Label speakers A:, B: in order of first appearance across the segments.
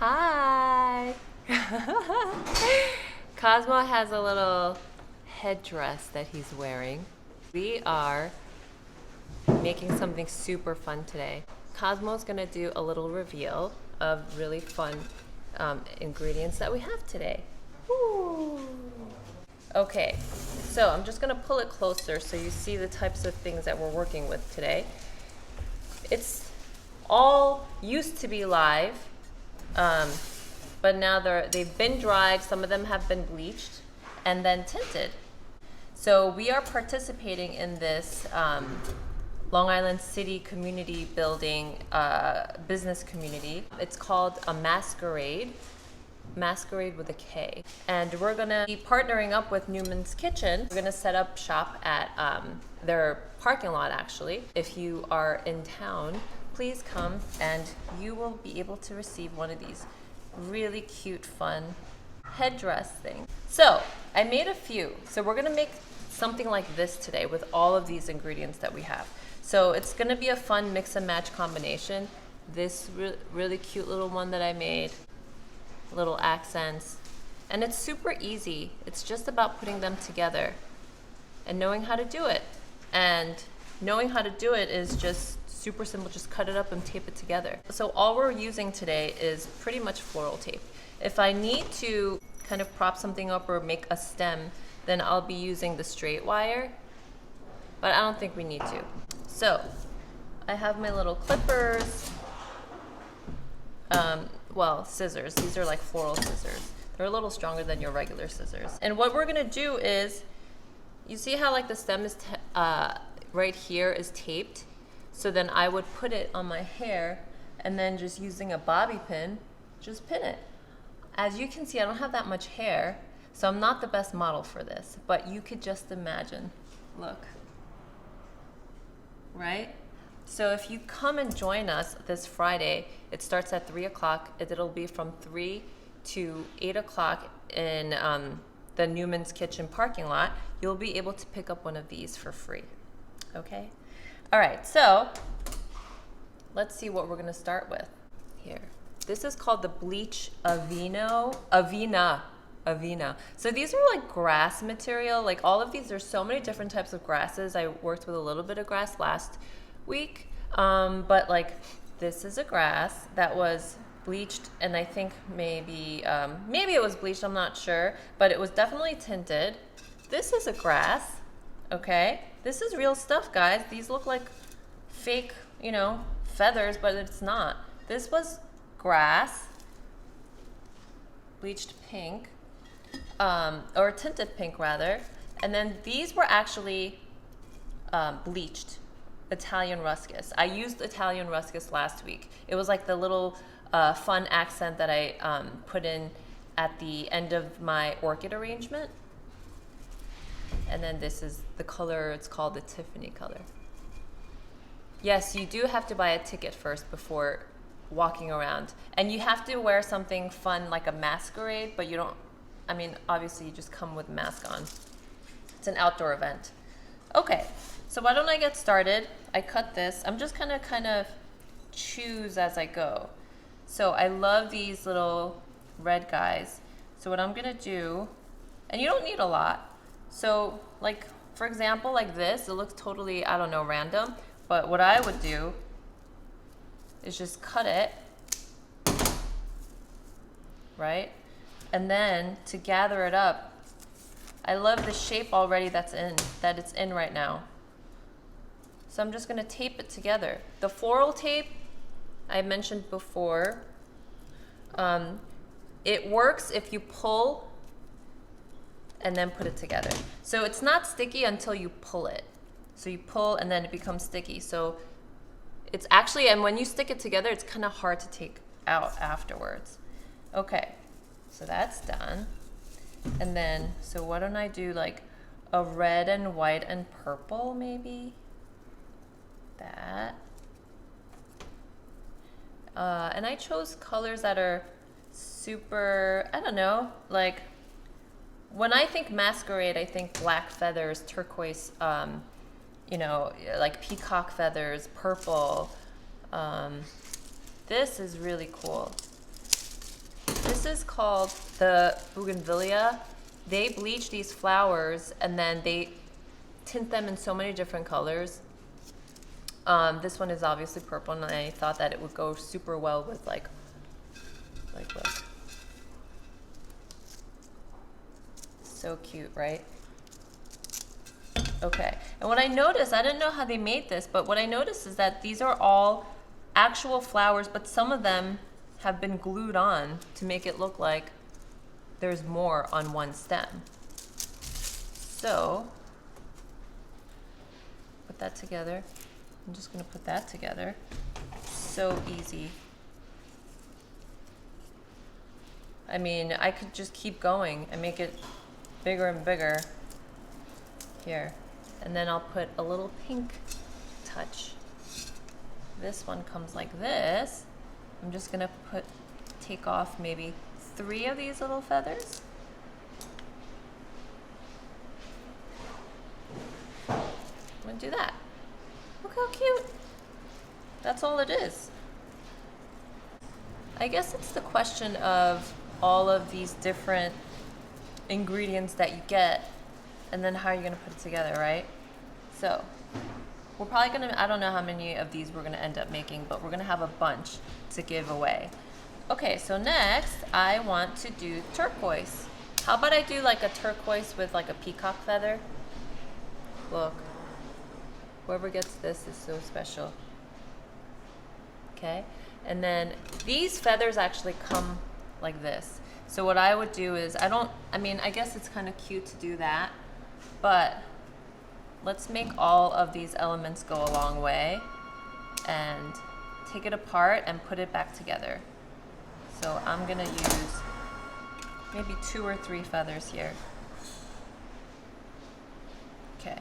A: Hi! Cosmo has a little headdress that he's wearing. We are making something super fun today. Cosmo's gonna do a little reveal of really fun ingredients that we have today. Woo. Okay, so I'm just gonna pull it closer so you see the types of things that we're working with today. It's all used to be live, but now they've been dried, some of them have been bleached, and then tinted. So we are participating in this Long Island City community building business community. It's called a Masquerade with a K. And we're gonna be partnering up with Newman's Kitchen. We're gonna set up shop at their parking lot actually. If you are in town, please come and you will be able to receive one of these really cute, fun headdress things. So I made a few. So we're gonna make something like this today with all of these ingredients that we have. So it's gonna be a fun mix and match combination. This really cute little one that I made, little accents, and it's super easy. It's just about putting them together and knowing how to do it. And knowing how to do it is just super simple. Just cut it up and tape it together. So all we're using today is pretty much floral tape. If I need to kind of prop something up or make a stem, then I'll be using the straight wire, but I don't think we need to. So I have my little clippers, well, scissors. These are like floral scissors. They're a little stronger than your regular scissors. And what we're gonna do is, you see how like the stem is right here is taped? So then I would put it on my hair and then just using a bobby pin, just pin it. As you can see, I don't have that much hair, so I'm not the best model for this, but you could just imagine, look, right? So if you come and join us this Friday, it starts at 3 o'clock. It'll be from 3 to 8 o'clock in the Newman's Kitchen parking lot. You'll be able to pick up one of these for free, okay? All right, so let's see what we're gonna start with here. This is called the bleach Avena. So these are like grass material. Like all of these, there's so many different types of grasses. I worked with a little bit of grass last week, but like this is a grass that was bleached, and I think maybe it was bleached, I'm not sure, but it was definitely tinted. This is a grass, okay? This is real stuff, guys. These look like fake, you know, feathers, but it's not. This was grass, bleached pink, or tinted pink rather, and then these were actually bleached Italian ruscus. I used Italian ruscus last week. It was like the little fun accent that I put in at the end of my orchid arrangement. And then this is the color, it's called the Tiffany color. Yes, you do have to buy a ticket first before walking around. And you have to wear something fun like a masquerade, but you don't, I mean, obviously you just come with a mask on. It's an outdoor event. Okay, so why don't I get started? I cut this. I'm just gonna kind of choose as I go. So I love these little red guys. So what I'm gonna do, and you don't need a lot. So like, for example, like this, it looks totally, I don't know, random, but what I would do is just cut it, right? And then to gather it up, I love the shape already that it's in right now. So I'm just gonna tape it together. The floral tape I mentioned before, it works if you pull and then put it together. So it's not sticky until you pull it. So you pull and then it becomes sticky. So it's actually, and when you stick it together, it's kind of hard to take out afterwards. Okay, so that's done. And then, so why don't I do like a red and white and purple maybe? That. And I chose colors that are super, I don't know, like, when I think masquerade, I think black feathers, turquoise, you know, like peacock feathers, purple. This is really cool. is called the bougainvillea. They bleach these flowers and then they tint them in so many different colors. This one is obviously purple, and I thought that it would go super well with like look. So cute, right? Okay, and what I noticed, I didn't know how they made this, but what I noticed is that these are all actual flowers, but some of them have been glued on to make it look like there's more on one stem. So, put that together. I'm just gonna put that together. So easy. I mean, I could just keep going and make it bigger and bigger. Here. And then I'll put a little pink touch. This one comes like this. I'm just gonna take off maybe 3 of these little feathers. I'm gonna do that. Look how cute. That's all it is. I guess it's the question of all of these different ingredients that you get and then how are you gonna put it together, right? So, we're probably gonna, I don't know how many of these we're gonna end up making, but we're gonna have a bunch to give away. Okay, so next, I want to do turquoise. How about I do like a turquoise with like a peacock feather? Look, whoever gets this is so special. Okay, and then these feathers actually come like this. So what I would do is, I guess it's kind of cute to do that, but let's make all of these elements go a long way and take it apart and put it back together. So I'm gonna use maybe 2 or 3 feathers here. Okay.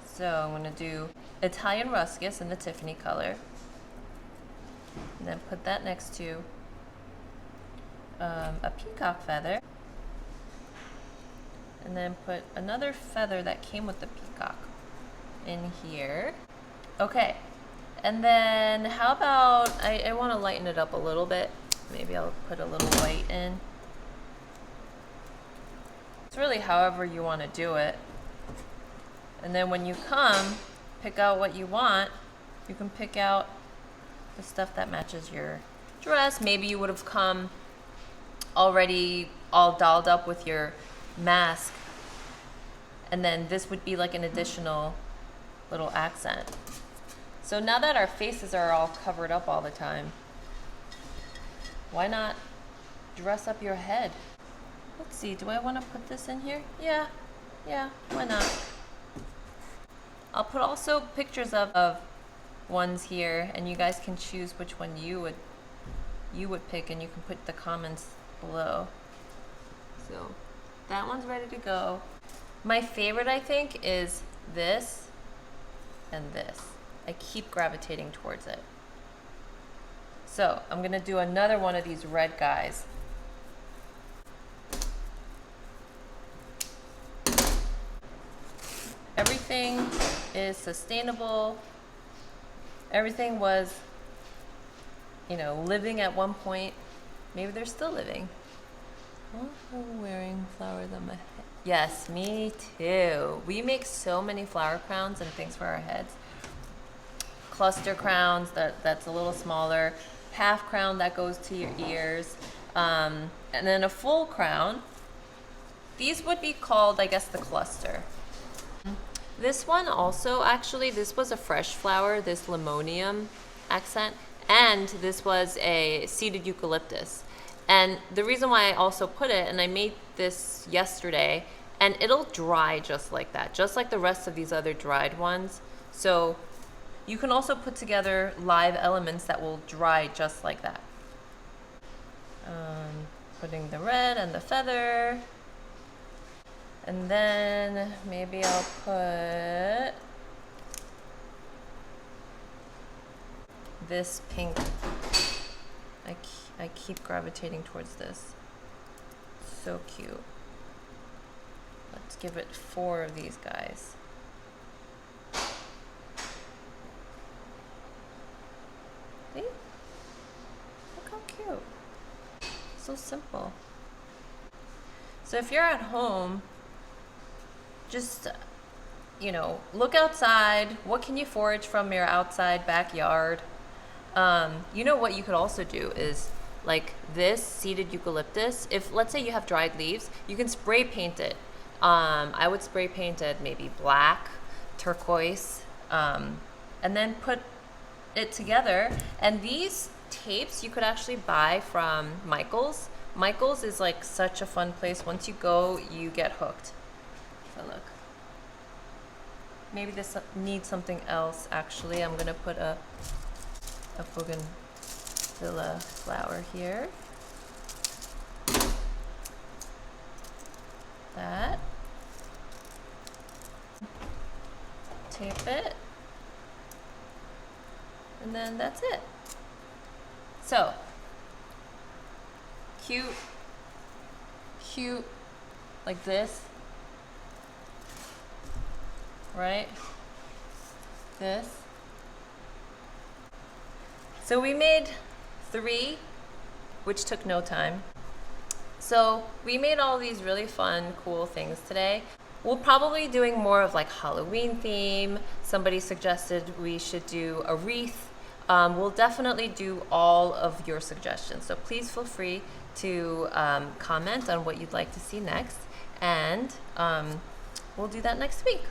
A: So I'm gonna do Italian ruscus in the Tiffany color. And then put that next to a peacock feather. And then put another feather that came with the peacock in here. Okay, and then how about, I want to lighten it up a little bit. Maybe I'll put a little white in. It's really however you want to do it. And then when you come, pick out what you want. You can pick out the stuff that matches your dress. Maybe you would have come already all dolled up with your mask, and then this would be like an additional little accent. So now that our faces are all covered up all the time, why not dress up your head? Let's see, do I want to put this in here? Yeah, why not? I'll put also pictures of ones here, and you guys can choose which one you would pick, and you can put the comments below. So that one's ready to go. My favorite, I think, is this and this. I keep gravitating towards it. So I'm gonna do another one of these red guys. Everything is sustainable. Everything was, living at one point. Maybe they're still living. Also wearing flowers on my head. Yes, me too. We make so many flower crowns and things for our heads. Cluster crowns, that's a little smaller. Half crown that goes to your ears. And then a full crown. These would be called, I guess, the cluster. This one also, actually, this was a fresh flower, this limonium accent, and this was a seeded eucalyptus. And the reason why I also put it, and I made this yesterday, and it'll dry just like that, just like the rest of these other dried ones. So you can also put together live elements that will dry just like that. Putting the red and the feather. And then maybe I'll put this pink. I keep gravitating towards this. So cute. Let's give it 4 of these guys. See? So simple. So if you're at home, just, you know, look outside. What can you forage from your outside backyard? You know what you could also do is like this seeded eucalyptus. If let's say you have dried leaves, you can spray paint it. I would spray paint it maybe black, turquoise, and then put it together. And these tapes you could actually buy from Michael's. Michael's is like such a fun place. Once you go, you get hooked. So look. Maybe this needs something else actually. I'm gonna put a bougainvillea flower here. That. Tape it. And then that's it. So, cute, like this, right? This. So we made 3, which took no time. So we made all these really fun, cool things today. We'll probably be doing more of like Halloween theme. Somebody suggested we should do a wreath. We'll definitely do all of your suggestions. So please feel free to comment on what you'd like to see next. And we'll do that next week.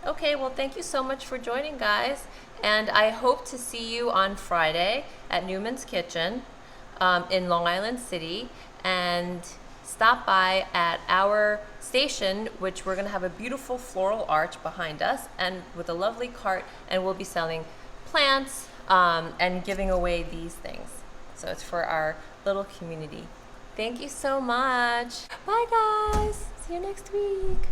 A: Okay, well, thank you so much for joining, guys. And I hope to see you on Friday at Newman's Kitchen in Long Island City. And stop by at our station, which we're gonna have a beautiful floral arch behind us and with a lovely cart, and we'll be selling plants and giving away these things. So it's for our little community. Thank you so much. Bye guys, see you next week.